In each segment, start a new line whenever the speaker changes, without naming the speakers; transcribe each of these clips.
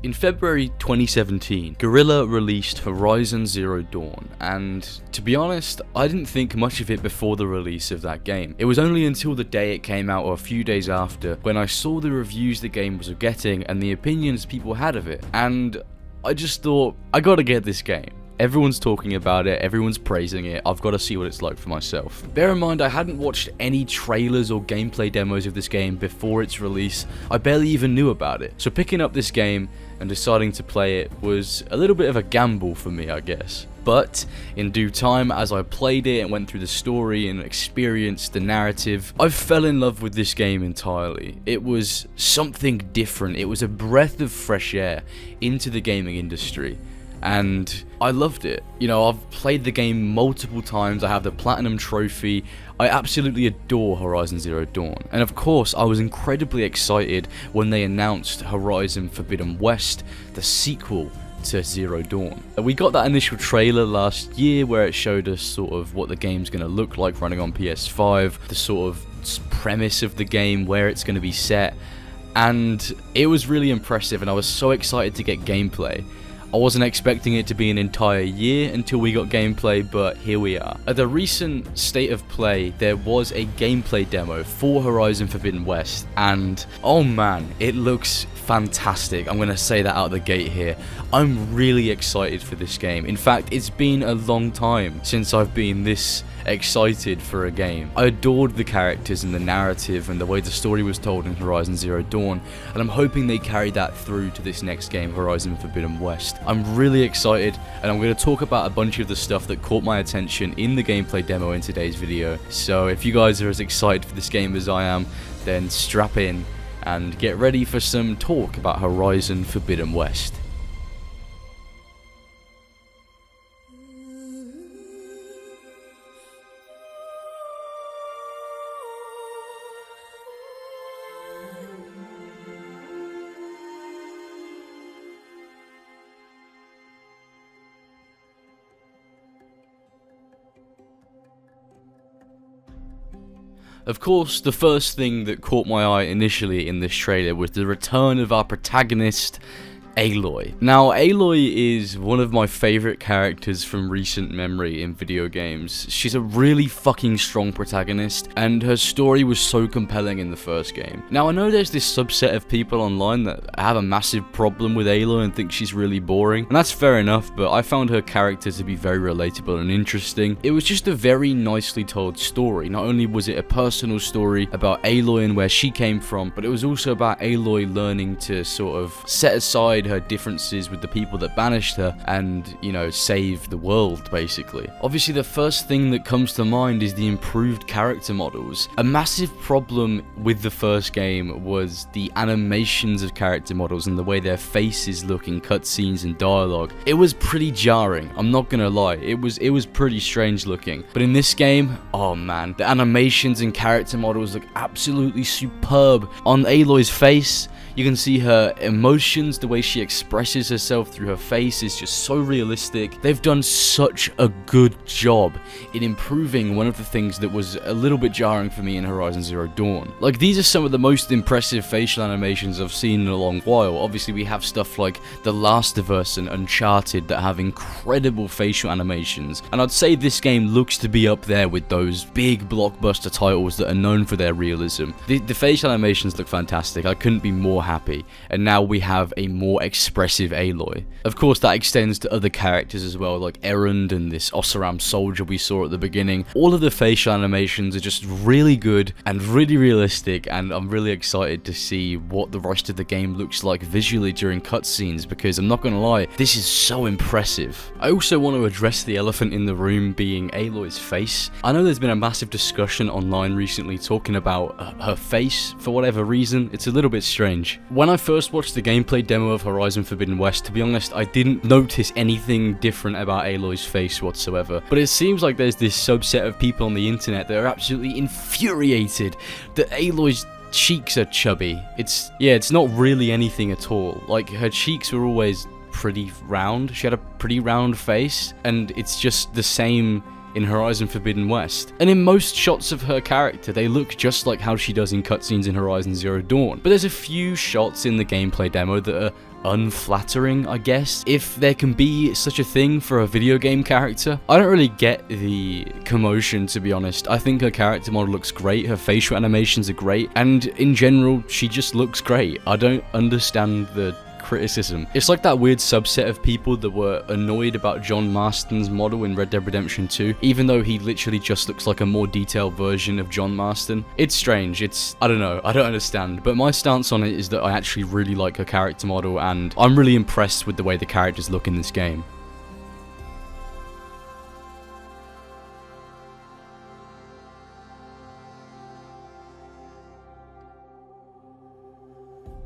In February 2017, Guerrilla released Horizon Zero Dawn, and to be honest, I didn't think much of it before the release of that game. It was only until the day it came out, or a few days after, when I saw the reviews the game was getting and the opinions people had of it, and I just thought, I gotta get this game. Everyone's talking about it, everyone's praising it, I've got to see what it's like for myself. Bear in mind, I hadn't watched any trailers or gameplay demos of this game before its release. I barely even knew about it. So picking up this game and deciding to play it was a little bit of a gamble for me, I guess. But in due time, as I played it and went through the story and experienced the narrative, I fell in love with this game entirely. It was something different. It was a breath of fresh air into the gaming industry. And I loved it. You know, I've played the game multiple times, I have the Platinum Trophy, I absolutely adore Horizon Zero Dawn. And of course, I was incredibly excited when they announced Horizon Forbidden West, the sequel to Zero Dawn. We got that initial trailer last year where it showed us sort of what the game's going to look like running on PS5, the sort of premise of the game, where it's going to be set, and it was really impressive and I was so excited to get gameplay. I wasn't expecting it to be an entire year until we got gameplay, but here we are. At the recent State of Play, there was a gameplay demo for Horizon Forbidden West, and oh man, it looks fantastic. I'm going to say that out of the gate here. I'm really excited for this game. In fact, it's been a long time since I've been this excited for a game. I adored the characters and the narrative and the way the story was told in Horizon Zero Dawn, and I'm hoping they carry that through to this next game, Horizon Forbidden West. I'm really excited, and I'm going to talk about a bunch of the stuff that caught my attention in the gameplay demo in today's video. So if you guys are as excited for this game as I am, then strap in and get ready for some talk about Horizon Forbidden West. Of course, the first thing that caught my eye initially in this trailer was the return of our protagonist, Aloy. Now, Aloy is one of my favourite characters from recent memory in video games. She's a really fucking strong protagonist, and her story was so compelling in the first game. Now, I know there's this subset of people online that have a massive problem with Aloy and think she's really boring, and that's fair enough, but I found her character to be very relatable and interesting. It was just a very nicely told story. Not only was it a personal story about Aloy and where she came from, but it was also about Aloy learning to sort of set aside her differences with the people that banished her and, you know, save the world, basically. Obviously, the first thing that comes to mind is the improved character models. A massive problem with the first game was the animations of character models and the way their faces look in cutscenes and dialogue. It was pretty jarring, I'm not gonna lie. It was pretty strange looking. But in this game, oh man, the animations and character models look absolutely superb. On Aloy's face, you can see her emotions, the way she expresses herself through her face is just so realistic. They've done such a good job in improving one of the things that was a little bit jarring for me in Horizon Zero Dawn. Like, these are some of the most impressive facial animations I've seen in a long while. Obviously, we have stuff like The Last of Us and Uncharted that have incredible facial animations, and I'd say this game looks to be up there with those big blockbuster titles that are known for their realism. The facial animations look fantastic. I couldn't be more happy, and now we have a more expressive Aloy. Of course, that extends to other characters as well, like Erend and this Oseram soldier we saw at the beginning. All of the facial animations are just really good and really realistic, and I'm really excited to see what the rest of the game looks like visually during cutscenes, because I'm not gonna lie, this is so impressive. I also want to address the elephant in the room being Aloy's face. I know there's been a massive discussion online recently talking about her face for whatever reason. It's a little bit strange. When I first watched the gameplay demo of Horizon Forbidden West, to be honest, I didn't notice anything different about Aloy's face whatsoever. But it seems like there's this subset of people on the internet that are absolutely infuriated that Aloy's cheeks are chubby. It's not really anything at all. Like, her cheeks were always pretty round. She had a pretty round face, and it's just the same in Horizon Forbidden West. And in most shots of her character, they look just like how she does in cutscenes in Horizon Zero Dawn. But there's a few shots in the gameplay demo that are unflattering, I guess, if there can be such a thing for a video game character. I don't really get the commotion, to be honest. I think her character model looks great, her facial animations are great, and in general, she just looks great. I don't understand the criticism. It's like that weird subset of people that were annoyed about John Marston's model in Red Dead Redemption 2, even though he literally just looks like a more detailed version of John Marston. It's strange, I don't know, I don't understand, but my stance on it is that I actually really like her character model, and I'm really impressed with the way the characters look in this game.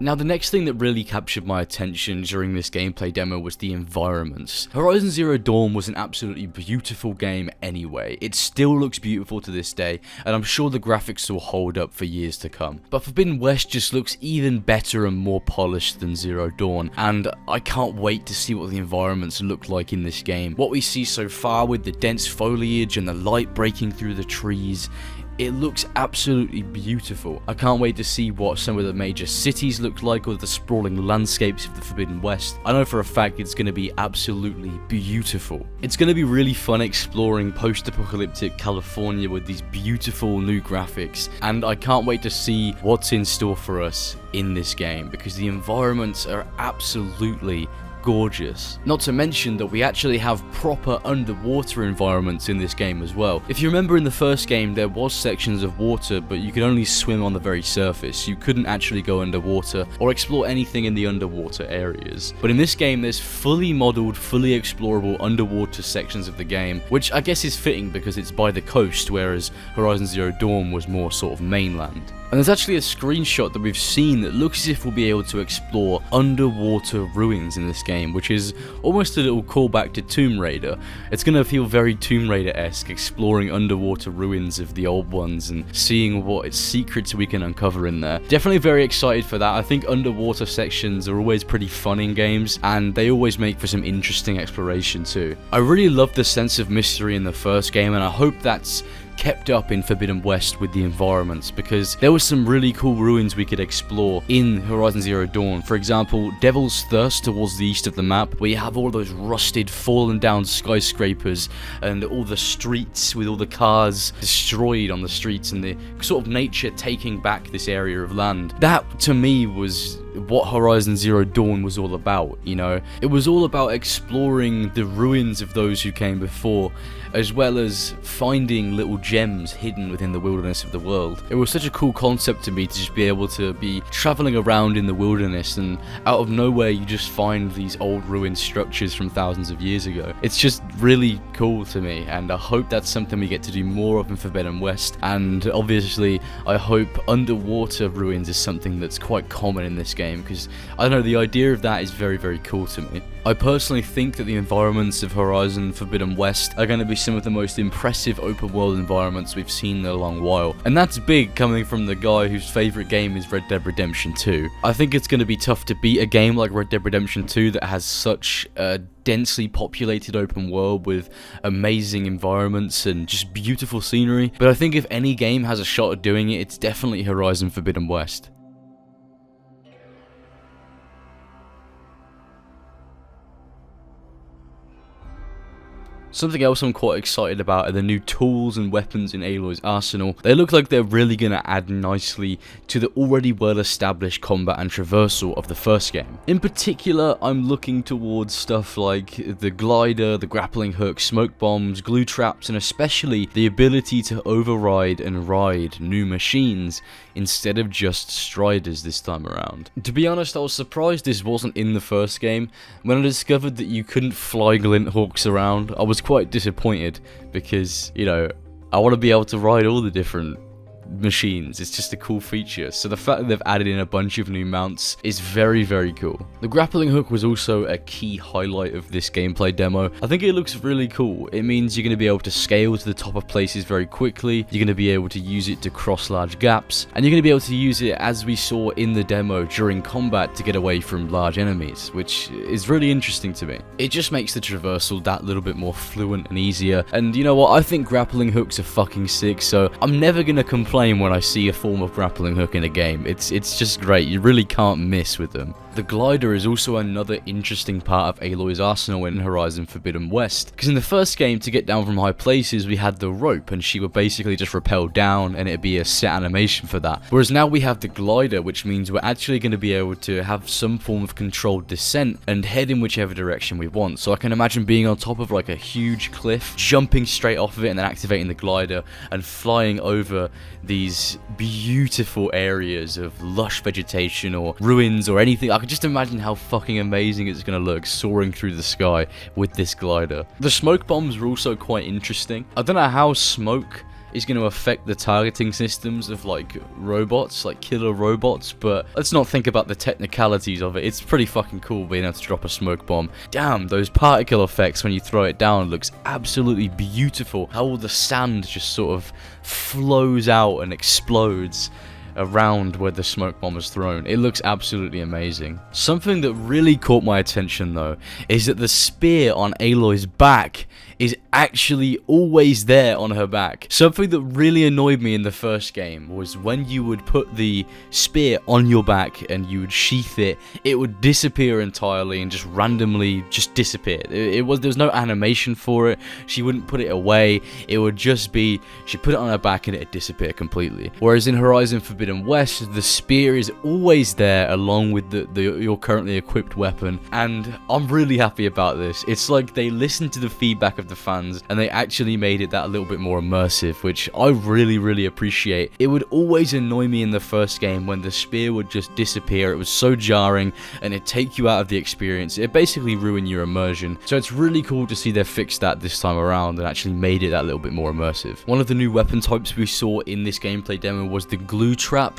Now, the next thing that really captured my attention during this gameplay demo was the environments. Horizon Zero Dawn was an absolutely beautiful game anyway. It still looks beautiful to this day, and I'm sure the graphics will hold up for years to come. But Forbidden West just looks even better and more polished than Zero Dawn, and I can't wait to see what the environments look like in this game. What we see so far with the dense foliage and the light breaking through the trees, it looks absolutely beautiful. I can't wait to see what some of the major cities look like, or the sprawling landscapes of the Forbidden West. I know for a fact it's going to be absolutely beautiful. It's going to be really fun exploring post-apocalyptic California with these beautiful new graphics, and I can't wait to see what's in store for us in this game, because the environments are absolutely gorgeous. Not to mention that we actually have proper underwater environments in this game as well. If you remember in the first game, there was sections of water, but you could only swim on the very surface. You couldn't actually go underwater or explore anything in the underwater areas. But in this game, there's fully modeled, fully explorable underwater sections of the game, which I guess is fitting because it's by the coast, whereas Horizon Zero Dawn was more sort of mainland. And there's actually a screenshot that we've seen that looks as if we'll be able to explore underwater ruins in this game, which is almost a little callback to Tomb Raider. It's going to feel very Tomb Raider-esque, exploring underwater ruins of the old ones and seeing what secrets we can uncover in there. Definitely very excited for that. I think underwater sections are always pretty fun in games, and they always make for some interesting exploration too. I really love the sense of mystery in the first game, and I hope that's kept up in Forbidden West with the environments, because there were some really cool ruins we could explore in Horizon Zero Dawn. For example, Devil's Thirst towards the east of the map, where you have all those rusted, fallen down skyscrapers and all the streets with all the cars destroyed on the streets, and the sort of nature taking back this area of land. That, to me, was what Horizon Zero Dawn was all about, you know? It was all about exploring the ruins of those who came before, as well as finding little gems hidden within the wilderness of the world. It was such a cool concept to me to just be able to be traveling around in the wilderness, and out of nowhere you just find these old ruined structures from thousands of years ago. It's just really cool to me, and I hope that's something we get to do more of in Forbidden West, and obviously I hope underwater ruins is something that's quite common in this game, because I don't know, the idea of that is very, very cool to me. I personally think that the environments of Horizon Forbidden West are going to be some of the most impressive open world environments we've seen in a long while, and that's big coming from the guy whose favourite game is Red Dead Redemption 2. I think it's going to be tough to beat a game like Red Dead Redemption 2 that has such a densely populated open world with amazing environments and just beautiful scenery, but I think if any game has a shot at doing it, it's definitely Horizon Forbidden West. Something else I'm quite excited about are the new tools and weapons in Aloy's arsenal. They look like they're really going to add nicely to the already well-established combat and traversal of the first game. In particular, I'm looking towards stuff like the glider, the grappling hook, smoke bombs, glue traps, and especially the ability to override and ride new machines instead of just striders this time around. To be honest, I was surprised this wasn't in the first game. When I discovered that you couldn't fly glint hawks around, I was quite disappointed, because, you know, I want to be able to ride all the different machines. It's just a cool feature. So the fact that they've added in a bunch of new mounts is very, very cool. The grappling hook was also a key highlight of this gameplay demo. I think it looks really cool. It means you're going to be able to scale to the top of places very quickly. You're going to be able to use it to cross large gaps, and you're going to be able to use it, as we saw in the demo, during combat to get away from large enemies, which is really interesting to me. It just makes the traversal that little bit more fluent and easier, and you know what, I think grappling hooks are fucking sick, so I'm never going to complain when I see a form of grappling hook in a game. It's just great. You really can't miss with them. The glider is also another interesting part of Aloy's arsenal in Horizon Forbidden West, because in the first game, to get down from high places, we had the rope, and she would basically just rappel down, and it'd be a set animation for that. Whereas now we have the glider, which means we're actually going to be able to have some form of controlled descent and head in whichever direction we want. So I can imagine being on top of like a huge cliff, jumping straight off of it, and then activating the glider and flying over these beautiful areas of lush vegetation or ruins or anything. I can just imagine how fucking amazing it's going to look soaring through the sky with this glider. The smoke bombs are also quite interesting. I don't know how smoke is going to affect the targeting systems of like robots, like killer robots, but let's not think about the technicalities of it. It's pretty fucking cool being able to drop a smoke bomb. Damn, those particle effects when you throw it down looks absolutely beautiful. How all the sand just sort of flows out and explodes around where the smoke bomb was thrown. It looks absolutely amazing. Something that really caught my attention though is that the spear on Aloy's back is actually always there on her back. Something that really annoyed me in the first game was when you would put the spear on your back and you would sheath it, it would disappear entirely and just randomly just disappear. There was no animation for it. She wouldn't put it away. It would just be, she put it on her back and it'd disappear completely. Whereas in Horizon Forbidden West, the spear is always there along with your currently equipped weapon, and I'm really happy about this. It's like they listened to the feedback of the fans and they actually made it that a little bit more immersive, which I really appreciate. It would always annoy me in the first game when the spear would just disappear. It was so jarring and it'd take you out of the experience. It basically ruined your immersion. So it's really cool to see they've fixed that this time around and actually made it that little bit more immersive. One of the new weapon types we saw in this gameplay demo was the glue trap,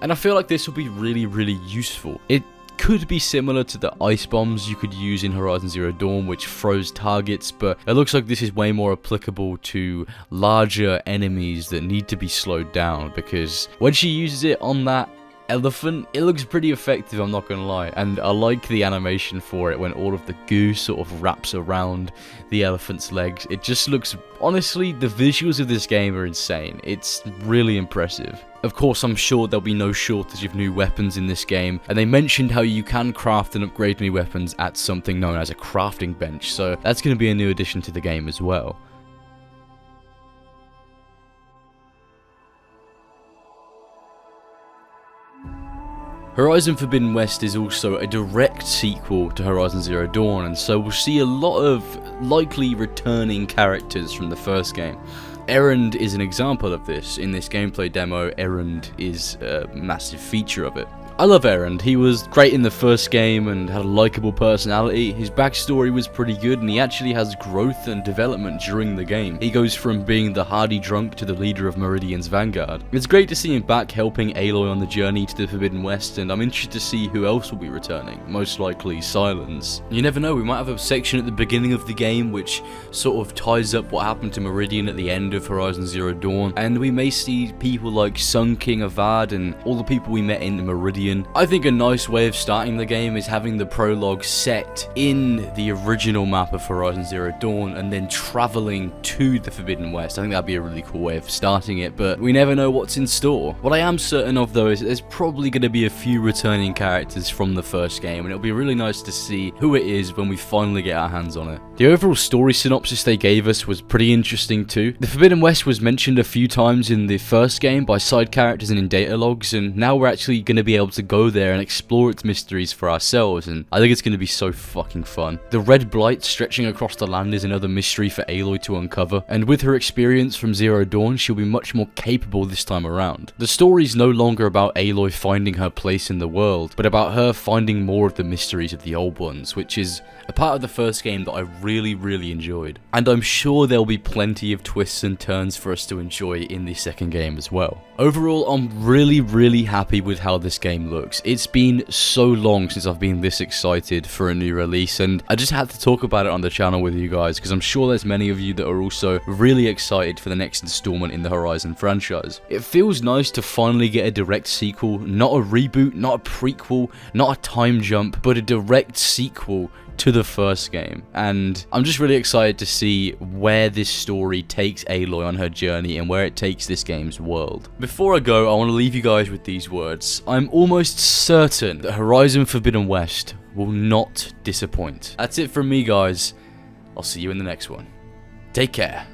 and I feel like this will be really useful. It could be similar to the ice bombs you could use in Horizon Zero Dawn, which froze targets, but it looks like this is way more applicable to larger enemies that need to be slowed down, because when she uses it on that elephant, it looks pretty effective, I'm not gonna lie, and I like the animation for it when all of the goo sort of wraps around the elephant's legs. It just looks, honestly, the visuals of this game are insane. It's really impressive. Of course, I'm sure there'll be no shortage of new weapons in this game, and they mentioned how you can craft and upgrade new weapons at something known as a crafting bench, so that's going to be a new addition to the game as well. Horizon Forbidden West is also a direct sequel to Horizon Zero Dawn, and so we'll see a lot of likely returning characters from the first game. Erend is an example of this. In this gameplay demo, Erend is a massive feature of it. I love Erend. He was great in the first game and had a likable personality. His backstory was pretty good, and he actually has growth and development during the game. He goes from being the hardy drunk to the leader of Meridian's vanguard. It's great to see him back helping Aloy on the journey to the Forbidden West, and I'm interested to see who else will be returning. Most likely Silence. You never know, we might have a section at the beginning of the game which sort of ties up what happened to Meridian at the end of Horizon Zero Dawn, and we may see people like Sun King Avad and all the people we met in Meridian. I think a nice way of starting the game is having the prologue set in the original map of Horizon Zero Dawn and then traveling to the Forbidden West. I think that'd be a really cool way of starting it, but we never know what's in store. What I am certain of though is that there's probably going to be a few returning characters from the first game, and it'll be really nice to see who it is when we finally get our hands on it. The overall story synopsis they gave us was pretty interesting too. The Forbidden West was mentioned a few times in the first game by side characters and in data logs, and now we're actually going to be able able to go there and explore its mysteries for ourselves, and I think it's going to be so fucking fun. The Red Blight stretching across the land is another mystery for Aloy to uncover, and with her experience from Zero Dawn, she'll be much more capable this time around. The story's no longer about Aloy finding her place in the world, but about her finding more of the mysteries of the old ones, which is a part of the first game that I really enjoyed. And I'm sure there'll be plenty of twists and turns for us to enjoy in the second game as well. Overall, I'm really happy with how this game looks. It's been so long since I've been this excited for a new release, and I just had to talk about it on the channel with you guys, because I'm sure there's many of you that are also really excited for the next installment in the Horizon franchise. It feels nice to finally get a direct sequel, not a reboot, not a prequel, not a time jump, but a direct sequel to the first game, and I'm just really excited to see where this story takes Aloy on her journey and where it takes this game's world. Before I go, I want to leave you guys with these words. I'm almost certain that Horizon Forbidden West will not disappoint. That's it from me, guys. I'll see you in the next one. Take care.